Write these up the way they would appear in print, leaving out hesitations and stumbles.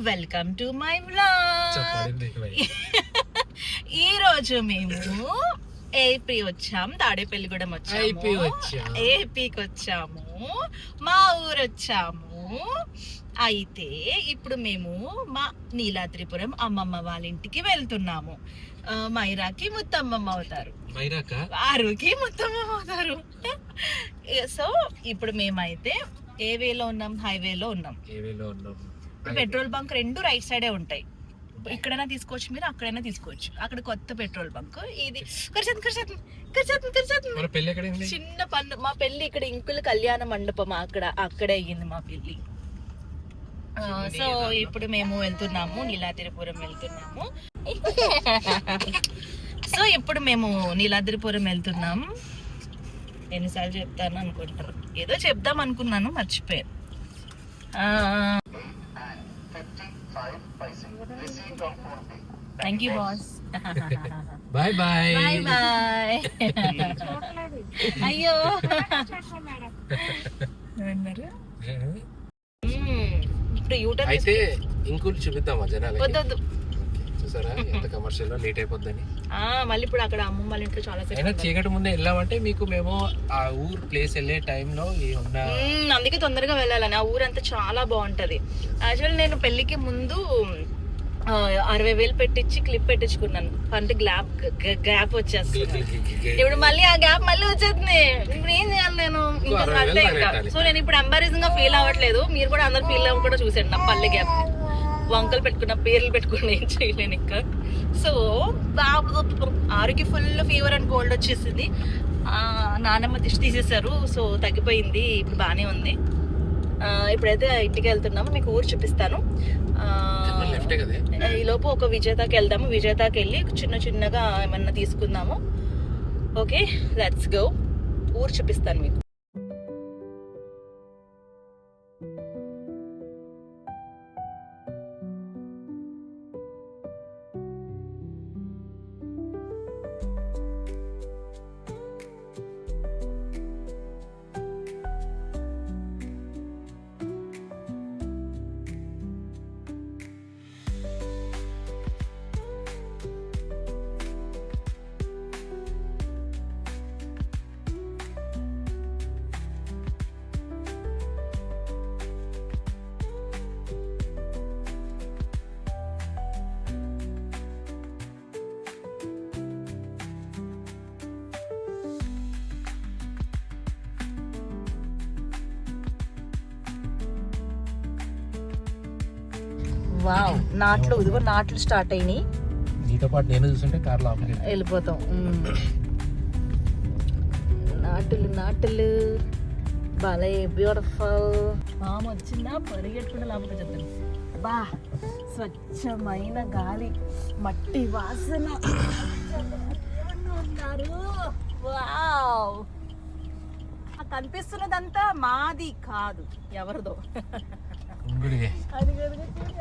Welcome to my vlog. ఈ రోజు మేము ఏపీ వచ్చాం, తాడేపల్లిగూడెం వచ్చాము, ఏపీకి వచ్చాము, మా ఊరు వచ్చాము. అయితే ఇప్పుడు మేము మా నీలాద్రిపురం అమ్మమ్మ వాళ్ళ ఇంటికి వెళ్తున్నాము. మైరాకి ముత్తమ్మమ్మ అవుతారు, ఆరుకి ముత్తమ్మమ్మ అవుతారు. సో ఇప్పుడు మేమైతే ఏ వేలో ఉన్నాం, హైవేలో ఉన్నాం. పెట్రోల్ బంక్ రెండు రైట్ సైడే ఉంటాయి. ఇక్కడైనా తీసుకోవచ్చు, మీరు అక్కడైనా తీసుకోవచ్చు. అక్కడ కొత్త పెట్రోల్ బంక్ ఇది. చిన్న పన్ను మా పెళ్లి ఇక్కడ ఇంకుల కళ్యాణ మండపం అక్కడే అయ్యింది మా పెళ్లి. సో ఇప్పుడు మేము వెళ్తున్నాము, నీలాద్రిపురం వెళ్తున్నాము. సో ఇప్పుడు మేము నీలాద్రిపురం వెళ్తున్నాం. ఎన్నిసార్లు చెప్తాను అనుకుంటారు, ఏదో చెప్దాం అనుకున్నాను, మర్చిపోయాను. Thank you boss. Bye bye bye bye. అయ్యో ఇప్పుడు యూటర్న్ అయితే ఇంకోటి చూపిద్దామా జనాలు? వద్దొద్దు, చూసారా ఎంత కమర్షియల్ లేట్ అయిపోద్దని. మళ్ళీ ఇప్పుడు అక్కడ అమ్మమ్మ వాళ్ళ ఇంట్లో చాలా చీకటి ముందే వెళ్ళామంటే మీకు మేము ఆ ఊరు ప్లేస్ వెళ్ళే టైంలో అందుకే తొందరగా వెళ్ళాలని. ఆ ఊరు అంతా చాలా బాగుంటది. యాక్చువల్లీ నేను పెళ్లికి ముందు 60,000 పెట్టించి క్లిప్ పెట్టించుకున్నాను. అంటే గ్యాప్ వచ్చేస్తుంది. ఇప్పుడు మళ్ళీ ఆ గ్యాప్ మళ్ళీ వచ్చేస్తుంది. ఇప్పుడు ఏం చేయాలి నేను? సో నేను ఇప్పుడు ఎంబారెసింగ్ గా ఫీల్ అవ్వట్లేదు. మీరు కూడా అందరు ఫీల్ అవ్వ కూడా చూసాను నా పల్లె గ్యాప్. వంకలు పెట్టుకున్న, పేర్లు పెట్టుకుని ఏం చేయలేను ఇంకా. సో ఆరుకి ఫుల్ ఫీవర్ అండ్ కోల్డ్ వచ్చేసింది. నానమ్మ దిష్టి తీసేశారు, సో తగ్గిపోయింది, ఇప్పుడు బాగానే ఉంది. ఇప్పుడైతే ఇంటికి వెళ్తున్నాము, మీకు ఊరు చూపిస్తాను. ఈ లోపు ఒక విజేతాకి వెళ్దాము. విజేతాకి వెళ్ళి చిన్నగా ఏమన్నా తీసుకుందాము. Okay, let's go. ఊరు చూపిస్తాను మీకు. వావ్, నాట్లు ఇదిగో, నాట్లు స్టార్ట్ అయినాయి. నీతో పాటు నేను చూస్తుంటే కార్లో వెళ్ళిపోతాం. నాటులు భలే బ్యూటిఫుల్. మామ వచ్చిందా పరిగెట్టుకుంటే లోపలికి చెప్తాను. బా, స్వచ్ఛమైన గాలి, మట్టి వాసన ఉన్నారు. వావ్, కనిపిస్తున్నదంతా మాది కాదు, ఎవరిదో. అది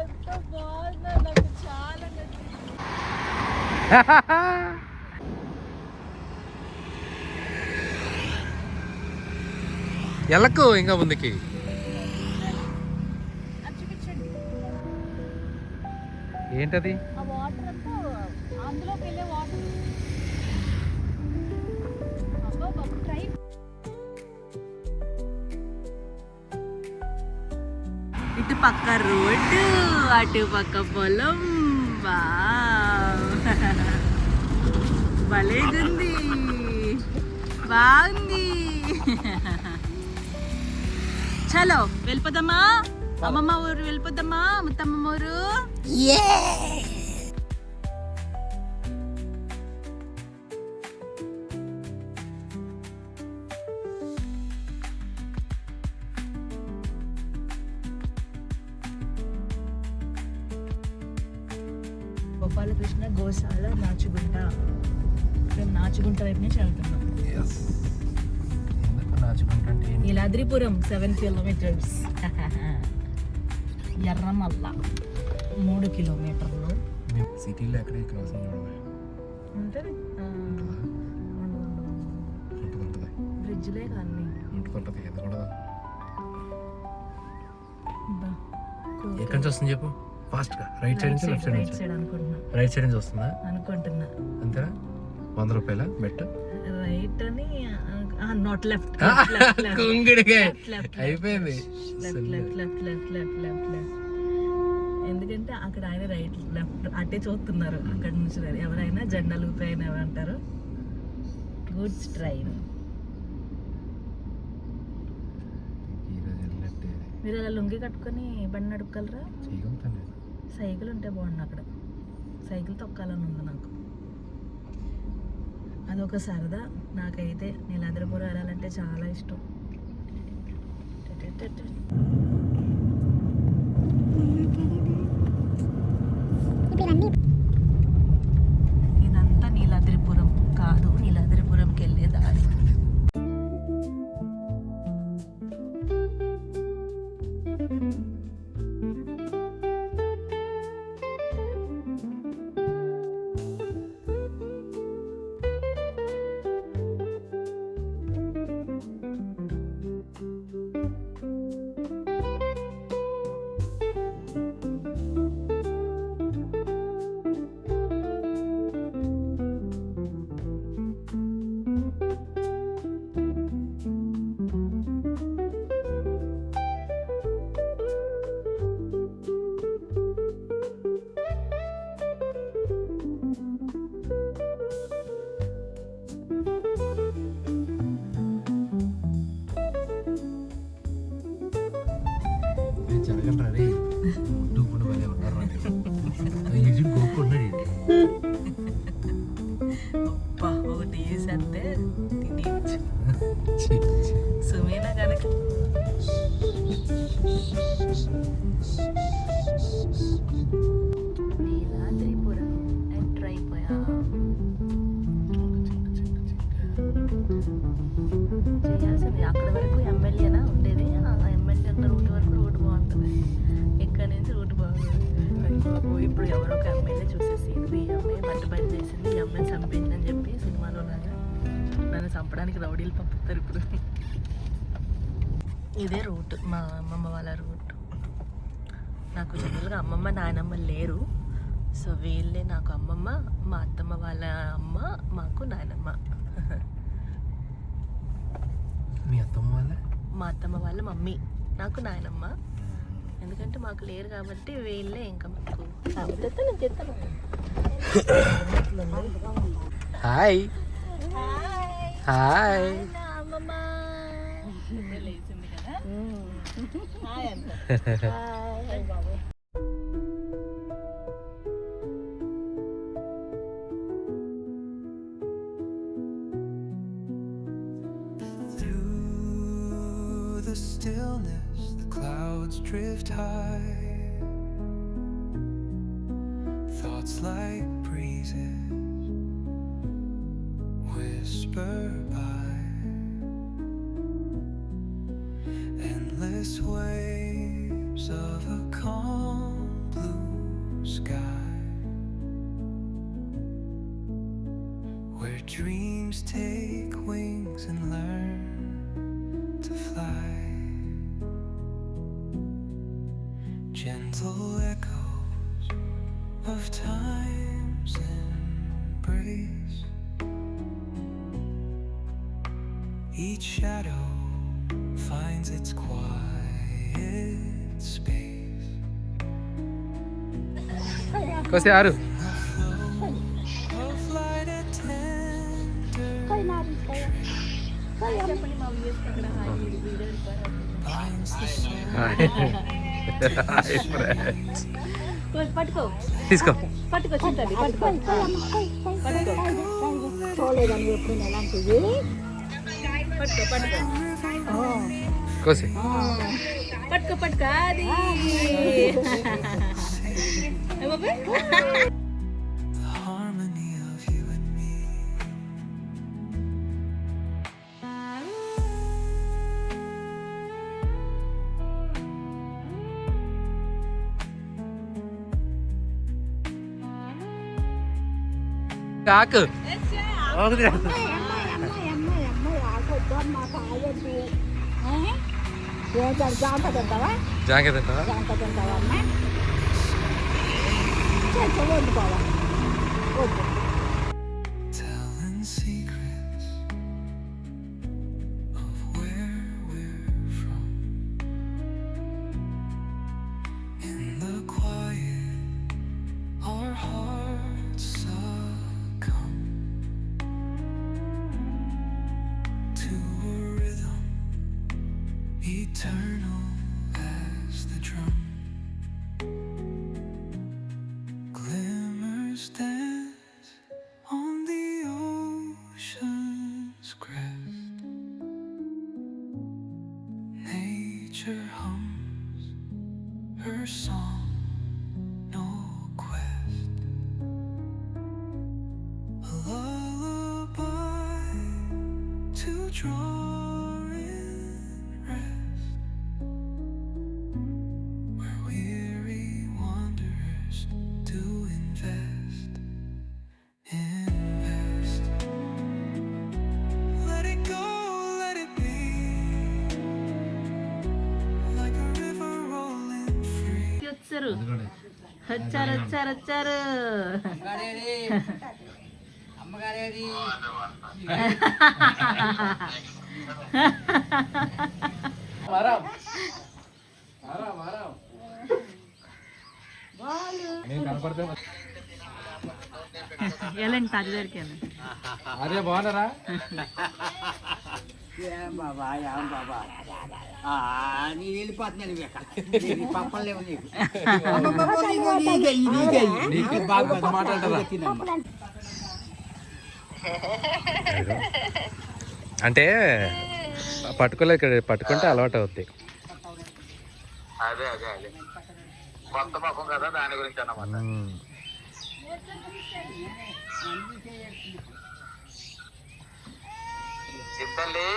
ఎంత బాగుందో, నాకు చాలా ఎలకు ఇంకా ముందుకి. ఏంటది? అందులోకి వెళ్ళే వాటర్. ఇటు పక్క రోడ్డు, అటు పక్క పొలం. భలేగుంది, బాగుంది. చలో వెళ్ళిపోదామా, అమ్మమ్మ ఊరు వెళ్ళిపోదామా, ముత్తమ్మమ్మ ఊరు. గోపాలకృష్ణ గోశాల, నాచుగుంట. మేము నాచుగుంట వైపు నుంచి వెళ్తున్నాం. నీలాద్రిపురం 7 కిలోమీటర్స్, ఎర్రమల్ల 3 కిలోమీటర్లు. సిటీలో ఎక్కడే క్రాసింగ్ ఉంటుంది. బ్రిడ్జ్లే కానీ ఎక్కడి నుంచి వస్తుంది చెప్పు. ఫాస్ట్ గా రైట్ సైడ్ నుంచి లెఫ్ట్ సైడ్ రైట్ నుంచి సైడ్ అనుకుంటున్నా రైట్ సైడ్ నుంచి వస్తుందా అనుకుంటున్నా అంతేనా 100 రూపాయల బెట్ రైట్ అని నాట్ లెఫ్ట్ కుంగిడిగా అయిపోయింది ఎందుకంటే అక్కడ ఆయన రైట్ లెఫ్ట్ అట్టే చూస్తున్నారు అక్కడ నుంచి ఎవరైనా జెండాలు ఊపాయని ఏమంటారు గుడ్స్ ట్రైన్ మీరు అలా లుంగి కట్టుకొని బండి నడుపుగలరా సైకిల్ ఉంటే బాగుండు అక్కడ సైకిల్ తొక్కాలని ఉంది నాకు అదొక సరదా నాకైతే నీలాద్రిపురం వెళ్ళాలంటే చాలా ఇష్టం ఇదంతా నీలాద్రిపురం కాదు నీలాద్రిపురంకి వెళ్ళే దారి జరగండి రే డూపుడు భలే ఉన్నారు ఇది గోక్కున్నాడు ఒకటి వేసేస్తే తినేయచ్చు సుమేనా కనుక నీలాద్రిపురం ఎంటర్ అయిపోయా చేయాల్సింది అక్కడ వరకు ఎమ్మెల్యేనా ఉండేది ఆ ఎమ్మెల్యే ఉన్న రూట్ వరకు రోడ్డు బాగుంటుంది ఇక్కడ నుంచి రూట్ బాగుంటుంది ఇప్పుడు ఎవరో ఒక ఎమ్మెల్యే చూసేసి ఈ అమ్మాయి మట్టి బయట చేసింది ఈ అమ్మాయిని చంపిందని చెప్పి సినిమాలో లాగా నన్ను చంపడానికి రౌడీలు పంపుతారు ఇప్పుడు ఇదే రూట్ మా అమ్మమ్మ వాళ్ళ రూట్ నాకు జనరల్గా అమ్మమ్మ నాయనమ్మ లేరు సో వీళ్ళే నాకు అమ్మమ్మ మా అత్తమ్మ వాళ్ళ అమ్మ మాకు నాయనమ్మ మీ అత్తమ్మ వాళ్ళ మా అత్తమ్మ వాళ్ళ మమ్మీ నాకు నాయనమ్మ ఎందుకంటే మాకు లేరు కాబట్టి వీళ్ళే ఇంకా మాకు నేను చెప్తాను హాయ్ హాయ్ అమ్మమ్మ లేచింది కదా హాయ్ అంట hi Babu The stillness, the clouds drift high. Thoughts like breezes whisper by. Endless waves of a calm blue sky, where dreams take wings and learn to fly. Gentle echoes of time's embrace. Each shadow finds its quiet space. కోసి ఆరు Of light and tender చెప్పండి మా views అక్కడ hi video binds the soul. పట్టుకో తీసుకో పట్టుకో చింతది పట్టుకో పట్టుకో పట్టుకో కోసి పట్టుకో పట్టుకో అది The harmony of you and me. కాకు జాంకాయ తింటావా telling secrets of where we're from. In the quiet, our hearts succumb to a rhythm eternal as the drum. Glimmers dance on the ocean's crest. Nature hums her song, no quest. A lullaby to draw in rest, where weary wanderers do invest. Invest. Let it go, let it be, like a river rolling free. వచ్చారు వచ్చారు వచ్చారు వచ్చారు ఎలాంటి తాజా దొరికాను అదే బాగున్నారా? ఏం బాబా నీ వెళ్ళిపోతున్నాను పప్పలు లేవు నీకు నీకు బాగా పెద్ద మాట్లాడతారా? అంటే పట్టుకుంటే అలవాటు అవుద్ది. అదే కొత్త ముఖం కదా, దాని గురించి అన్నమాట. సిద్ధల్లి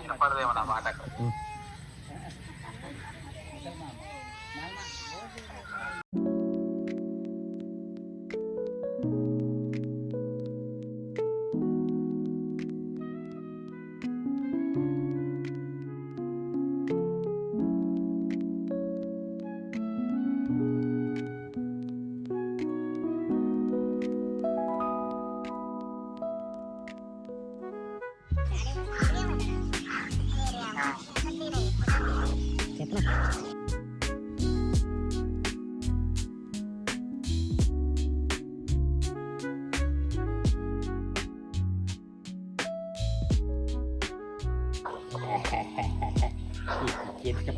వినపడదేమో నా మాట అక్కడ.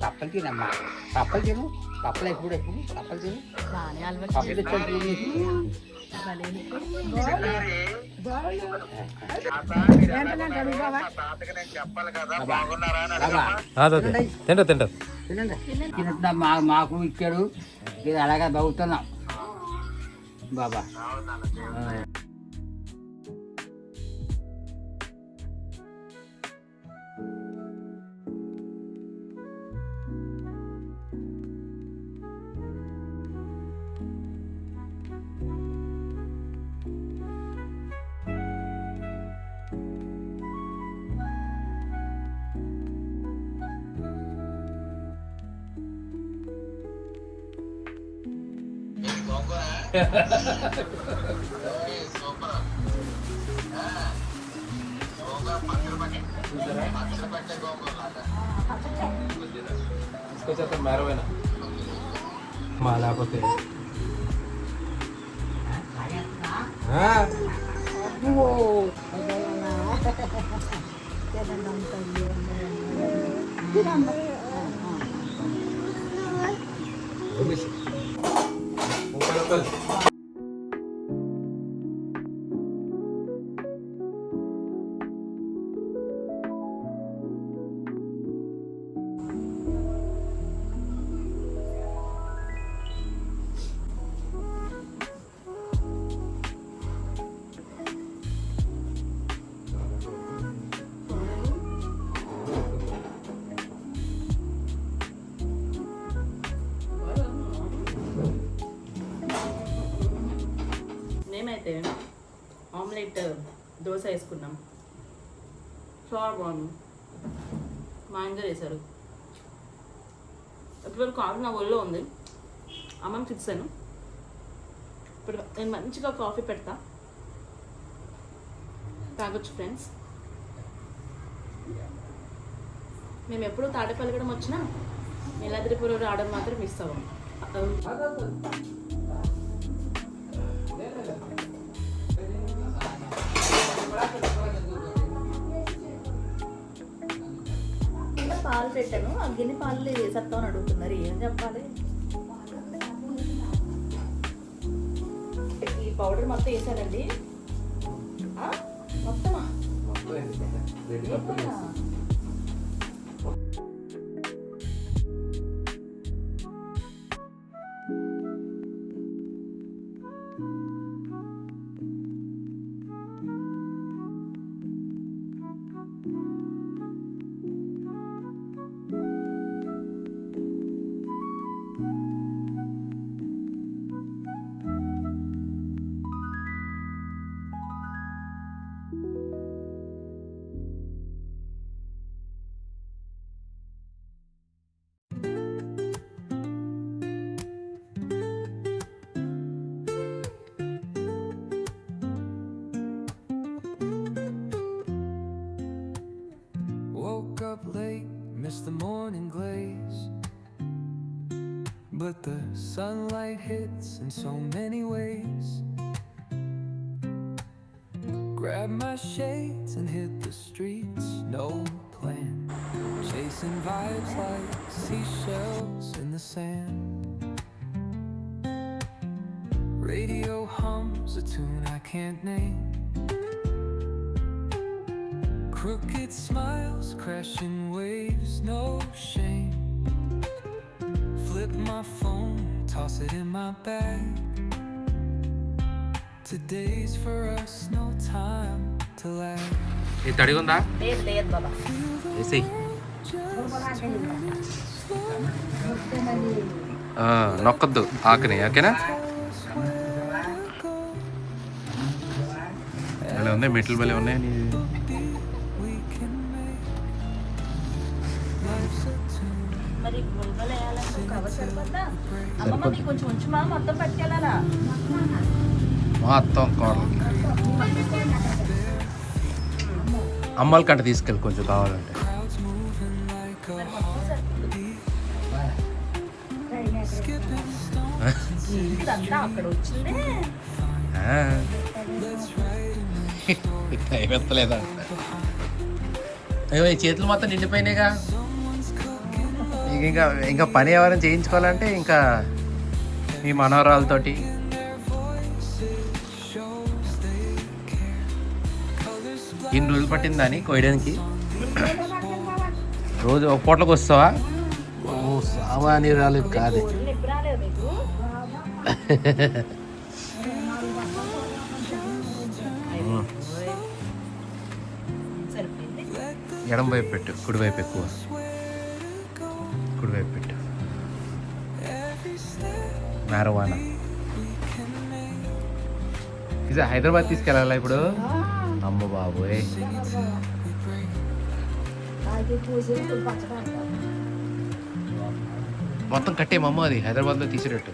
పప్పలు తినమ్మా, పప్పలు తిను, పప్పలు ఎప్పుడు పప్పలు తిను, పప్పలు తాతకి నేను చెప్పాలి కదా, బాగున్నారా అని తింటారు. తింటున్నా. మాకు ఇచ్చాడు, ఇది అలాగే బాగుతున్నాం బాబా. తీసుకొచ్చేస్తాను మేరమైన మా లేకపోతే మేమైతే ఆమ్లెట్ దోశ వేసుకున్నాం, చాలా బాగుంది. మా ఇంట్లో చేశారు. ఇప్పటివరకు కాదు నా ఒళ్ళో ఉంది, అమ్మకి ఇచ్చాను. ఇప్పుడు నేను మంచిగా కాఫీ పెడతా, తాగొచ్చు ఫ్రెండ్స్. మేము ఎప్పుడు తాడేపల్లిగూడెం వచ్చినా నీలాద్రిపురం రావడం మాత్రం మిస్ అవ్వం. పాలు పెట్టాను, ఆ గిన్నె పాలు వేసేస్తామని అడుగుతున్నారు, ఏం చెప్పాలి? ఈ పౌడర్ మొత్తం వేసానండి. మొత్తమా? Woke up late, missed the morning glaze. But the sunlight hits in so many ways. Grabbed my shades and hit the streets, no plan. Chasing vibes like seashells in the sand. Radio hums a tune I can't name. Crooked smiles, crashing waves, no shame. Flip my phone, toss it in my bag. Today's for us, no time to lag. ఇది తడిగుందా? లేదు లేదు బాబా. వేసి నొక్కద్దు ఆకుని, ఓకేనా? అలా ఉన్నాయి, మెట్లు బలే ఉన్నాయి. మరి గుల్గలు వేయాలంటే కవర్ సరిపోద్దా? అమ్మమ్మ నీకు కొంచెం ఉంచుమా, మొత్తం పట్టుకెళ్ళాలా? మొత్తం కూరలు అమ్మల కంట తీసుకెళ్ళి కొంచెం కావాలంటే. ఇదంతా అక్కడ వచ్చిందే. అయిపోతలేదా? అయ్యో, ఈ చేతులు మొత్తం నిండిపోయినాయిగా. ఇంకా ఇంకా పని ఎవరైనా చేయించుకోవాలంటే ఇంకా మీ మనవరాలతోటి. ఇన్ని రోజులు పట్టిందని కోయడానికి. రోజు ఒక పూటలకు వస్తావా? ఓ సామాన్యురాలు కాదు. ఎప్పుడు రాలేదు మీకు? సరిపోయింది. ఎడం వైపు పెట్టు, కుడివైపు ఎక్కువ. కుడివైపు పెట్టు. మ్యారవానా ఇది హైదరాబాద్ తీసుకెళ్ళాలా ఇప్పుడు? అమ్మ బాబోయ్, మొత్తం కట్టేమమ్మ, అది హైదరాబాద్లో తీసేటట్టు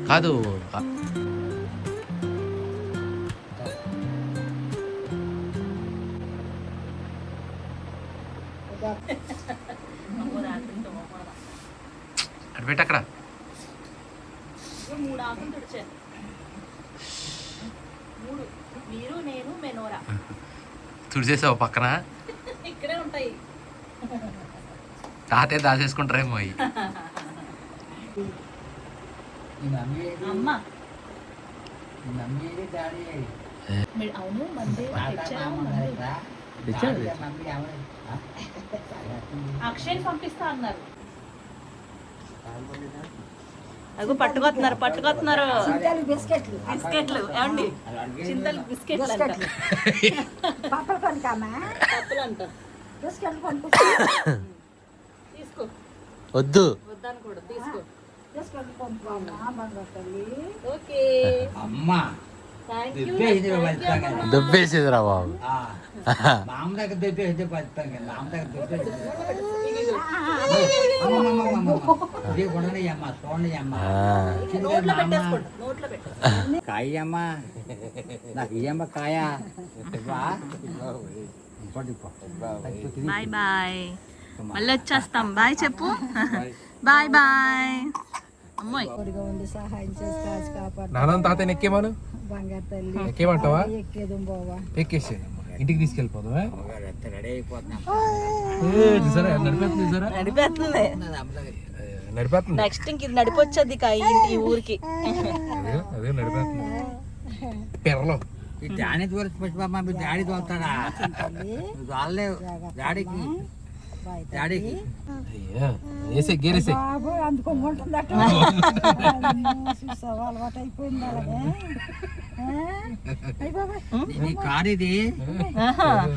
కాదు. అటు పెట్టి అక్కడ 3 ఆకులు తుడిచాను. 3 మీరు, నేను, మెనోరా తుడిచేసావు పక్కన. ఇక్కడే ఉంటాయి. తాతే దాచేసుకుంటారేమో అవి. అమ్మ అవును, మంది అక్షయ్ పంపిస్తా అన్నారు. అగో పట్టుకొస్తున్నారు బిస్కెట్లు ఏమండి, చింతలు బిస్కెట్లు పప్పులు అంట. తీసుకో, వద్దు వద్దాను కూడా తీసుకో. ఓకే, దుబ్బేసేదిరా బాబు. ఇదే కొనని అమ్మ చూడండి అమ్మ కాయ అమ్మ నాకు ఇయ్యమ్మ కాయ బాయ్ బాయ్, మళ్ళీ వచ్చేస్తాం. బాయ్ చెప్పు. Bye bye. అమ్మాయి నాన్న తాతయ్య ఎక్కేమాను ఎక్కేమంటావా? ఎక్కేసి ఇంటికి తీసుకెళ్ళిపోదావా? రెడీ అయిపోతున్నాం సరే నడిపేస్తుంది సరే నడిపేస్తుంది. నడిపేస్తుంది నెక్స్ట్ ఇంక ఇది నడిపొచ్చేది ఈ ఊరికి. అదే నడిపేస్తుంది పెరలో. ఈ డాడీ తోలి పుష్పమ్మ మీ డాడీ తోలుతాడా? వాళ్ళే డాడీకి డాడీకి అయ్యా వేసే గేరేసే నీ కారు ఇది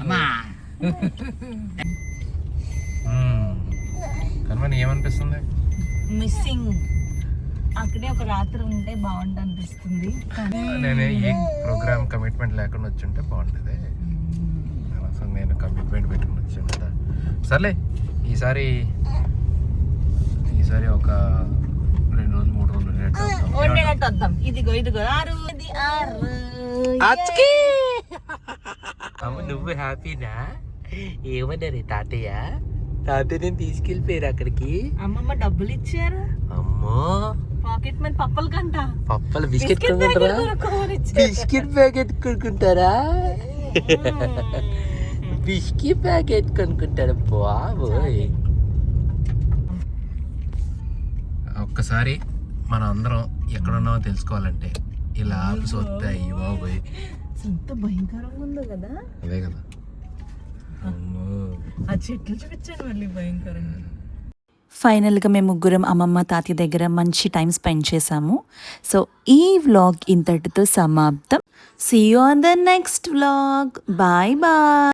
అమ్మా. కనుమని ఏమనిపిస్తుంది? మిస్సింగ్. అక్కడే ఒక రాత్రి ఉంటే బాగుంటుంది అనిపిస్తుంది. నేను ఏ ప్రోగ్రామ్ కమిట్మెంట్ లేకుండా వచ్చుంటే బాగుంటుంది. అసలు నేను కమిట్మెంట్ పెట్టుకుని వచ్చాను కదా. సర్లే ఈసారి ఒక 2 రోజులు 3 రోజులు వండినట్టు వద్దాం. ఇదిగో 6 అమ్మ నువ్వు హ్యాపీనా? ఏమన్నారు తాతయ్య? తాతయ్య నేను తీసుకెళ్ళిపోయారు అక్కడికి. అమ్మమ్మ డబ్బులు ఇచ్చారు. అమ్మో పాకెట్ మనీ పప్పల కంట. పప్పలు బిస్కెట్ కొనుక్కుంటారా? బిస్కెట్ ప్యాకెట్ కొనుక్కుంటారా? బిస్కెట్ ప్యాకెట్ కొనుక్కుంటారా? బాబోయ్. ఒక్కసారి మనం అందరం ఎక్కడున్నామో తెలుసుకోవాలంటే ఇలా ఆఫీస్ వస్తాయి. బాబోయ్ ఎంత భయంకరంగా ఉందో కదా. అదే కదా. అమ్మో ఆ చెట్లు చూపించాను మళ్ళీ భయంకరంగా. ఫైనల్గా మేము ముగ్గురం అమ్మమ్మ తాతయ్య దగ్గర మంచి టైం స్పెండ్ చేసాము. సో ఈ వ్లాగ్ ఇంతటితో సమాప్తం. See you on the next vlog. Bye bye.